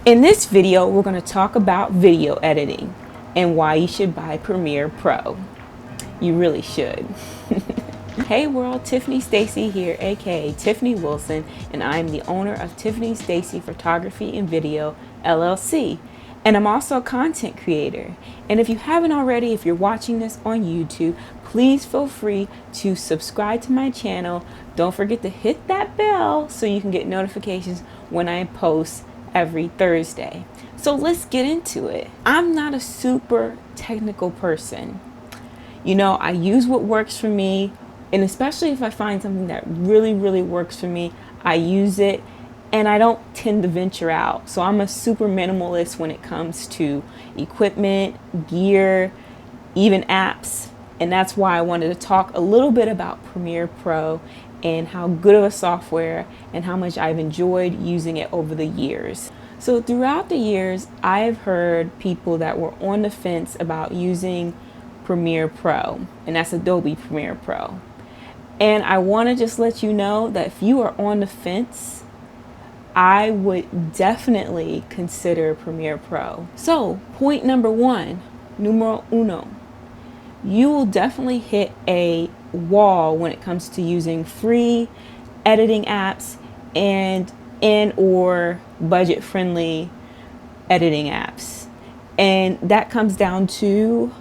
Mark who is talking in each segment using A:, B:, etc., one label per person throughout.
A: In this video, we're going to talk about video editing and why you should buy Premiere Pro. You really should. Hey world, Tiffany Stacey here, aka Tiffany Wilson, and I'm the owner of Tiffany Stacey Photography and Video, LLC. And I'm also a content creator. And if you haven't already, if you're watching this on YouTube, please feel free to subscribe to my channel. Don't forget to hit that bell so you can get notifications when I post every Thursday. So let's get into it. I'm not a super technical person. You know, I use what works for me, and especially if I find something that really works for me, I use it, and I don't tend to venture out. So I'm a super minimalist when it comes to equipment, gear, even apps. And that's why I wanted to talk a little bit about Premiere Pro and how good of a software and how much I've enjoyed using it over the years. So throughout the years, I've heard people that were on the fence about using Premiere Pro, and that's Adobe Premiere Pro. And I want to just let you know that if you are on the fence, I would definitely consider Premiere Pro. So point number one, numero uno, you will definitely hit a wall when it comes to using free editing apps and or budget friendly editing apps. And that comes down to,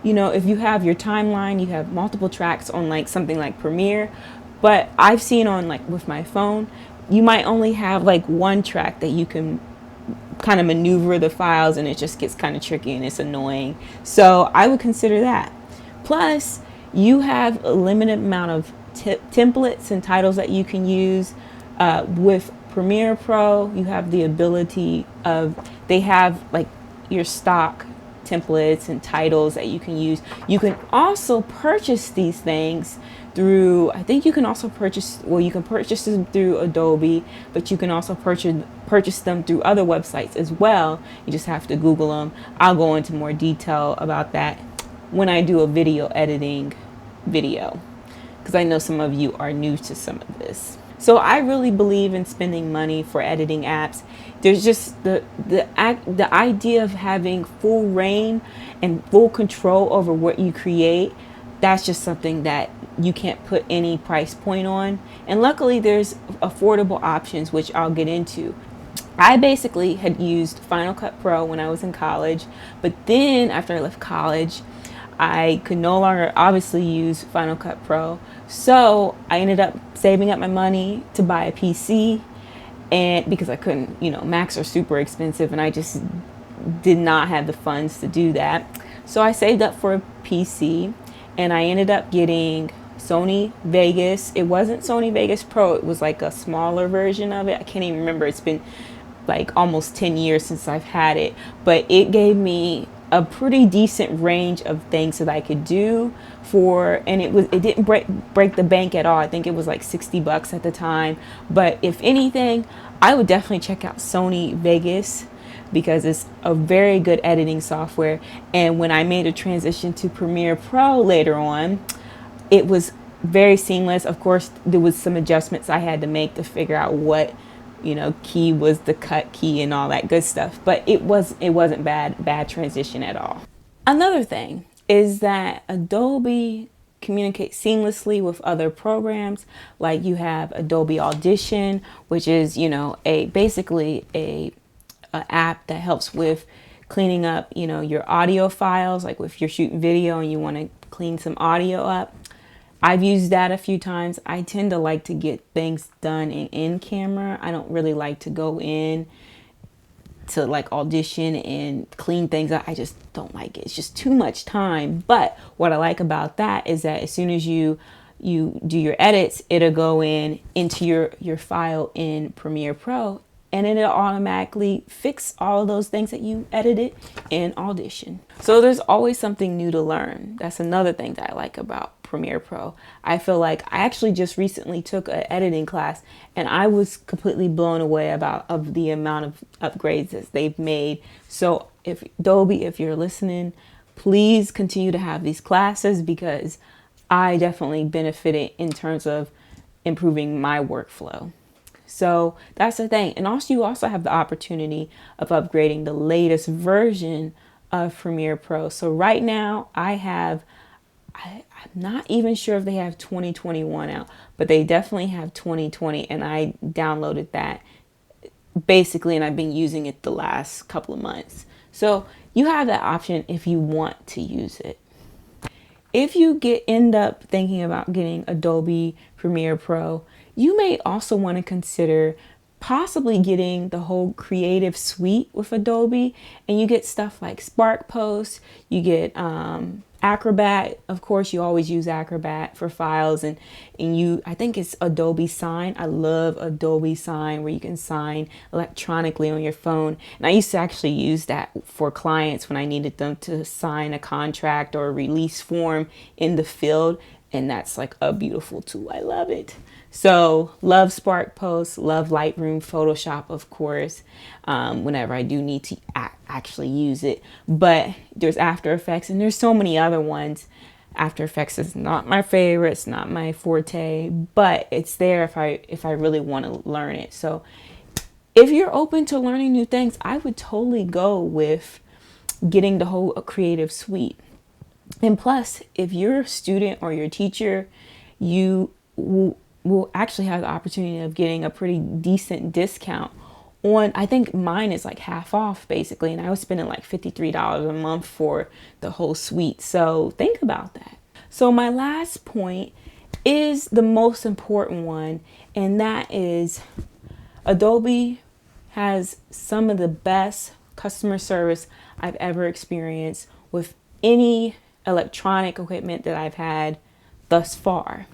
A: you know, if you have your timeline, you have multiple tracks on like something like Premiere, but I've seen on like with my phone, you might only have like one track that you can kind of maneuver the files, and it just gets kind of tricky and it's annoying. So I would consider that. Plus, you have a limited amount of templates and titles that you can use. With Premiere Pro, you have the ability of, they have like your stock templates and titles that you can use. You can also purchase these things through, I think you can also purchase, well, you can purchase them through Adobe, but you can also purchase them through other websites as well. You just have to Google them. I'll go into more detail about that when I do a video editing video, because I know some of you are new to some of this. So I really believe in spending money for editing apps. There's just the idea of having full reign and full control over what you create. That's just something that you can't put any price point on. And luckily there's affordable options, which I'll get into. I basically had used Final Cut Pro when I was in college, but then after I left college, I could no longer obviously use Final Cut Pro. So I ended up saving up my money to buy a PC, and because I couldn't, you know, Macs are super expensive and I just did not have the funds to do that. So I saved up for a PC, and I ended up getting Sony Vegas. It wasn't Sony Vegas Pro, it was like a smaller version of it. I can't even remember. It's been like almost 10 years since I've had it, but it gave me a pretty decent range of things that I could do for, and it didn't break the bank at all. I think it was like 60 bucks at the time. But if anything, I would definitely check out Sony Vegas because it's a very good editing software. And when I made a transition to Premiere Pro later on, it was very seamless. Of course, there was some adjustments I had to make to figure out what, you know, key was the cut key and all that good stuff, but it wasn't bad transition at all. Another thing is that Adobe communicates seamlessly with other programs. Like you have Adobe Audition, which is, you know, basically a app that helps with cleaning up, you know, your audio files. Like if you're shooting video and you want to clean some audio up, I've used that a few times. I tend to like to get things done in camera. I don't really like to go in to like Audition and clean things up. I just don't like it. It's just too much time. But what I like about that is that as soon as you do your edits, it'll go into your file in Premiere Pro, and it'll automatically fix all of those things that you edited in Audition. So there's always something new to learn. That's another thing that I like about Premiere Pro. I feel like I actually just recently took an editing class, and I was completely blown away of the amount of upgrades that they've made. So if Adobe, if you're listening, please continue to have these classes, because I definitely benefited in terms of improving my workflow. So that's the thing. And also, you also have the opportunity of upgrading the latest version of Premiere Pro. So right now I'm not even sure if they have 2021 out, but they definitely have 2020. And I downloaded that basically, and I've been using it the last couple of months. So you have that option if you want to use it. If you end up thinking about getting Adobe Premiere Pro, you may also want to consider possibly getting the whole creative suite with Adobe, and you get stuff like Spark Post, you get Acrobat. Of course, you always use Acrobat for files, and I think it's Adobe Sign. I love Adobe Sign, where you can sign electronically on your phone. And I used to actually use that for clients when I needed them to sign a contract or a release form in the field. And that's like a beautiful tool. I love it. So love Spark Post, love Lightroom, Photoshop, of course, whenever I do need to actually use it. But there's After Effects, and there's so many other ones. After Effects is not my favorite. It's not my forte, but it's there if I really want to learn it. So if you're open to learning new things, I would totally go with getting the whole creative suite. And plus, if you're a student or your teacher, you will actually have the opportunity of getting a pretty decent discount on, I think mine is like half off basically, and I was spending like $53 a month for the whole suite. So think about that. So my last point is the most important one, and that is Adobe has some of the best customer service I've ever experienced with any electronic equipment that I've had thus far.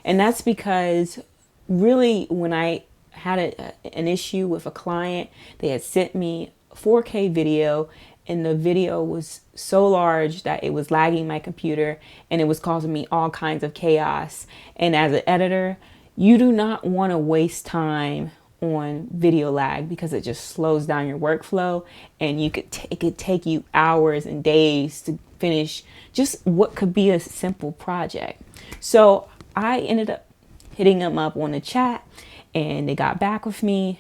A: And that's because really when I had an issue with a client, they had sent me 4K video, and the video was so large that it was lagging my computer and it was causing me all kinds of chaos. And as an editor, you do not want to waste time on video lag, because it just slows down your workflow, and it could take you hours and days to finish just what could be a simple project. So I ended up hitting them up on the chat, and they got back with me,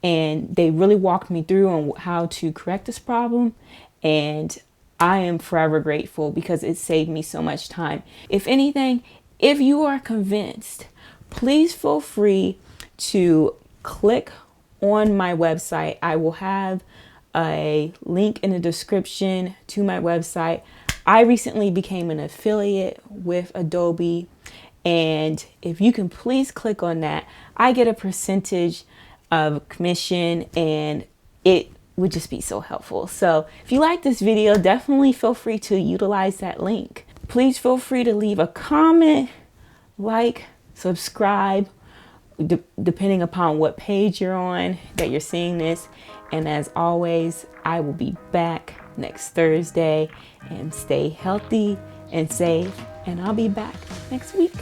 A: and they really walked me through on how to correct this problem. And I am forever grateful, because it saved me so much time. If anything, if you are convinced, please feel free to click on my website. I will have a link in the description to my website. I recently became an affiliate with Adobe, and if you can please click on that, I get a percentage of commission, and it would just be so helpful. So if you like this video, definitely feel free to utilize that link. Please feel free to leave a comment, like, subscribe, depending upon what page you're on that you're seeing this. And as always, I will be back next Thursday, and stay healthy and safe, and I'll be back next week.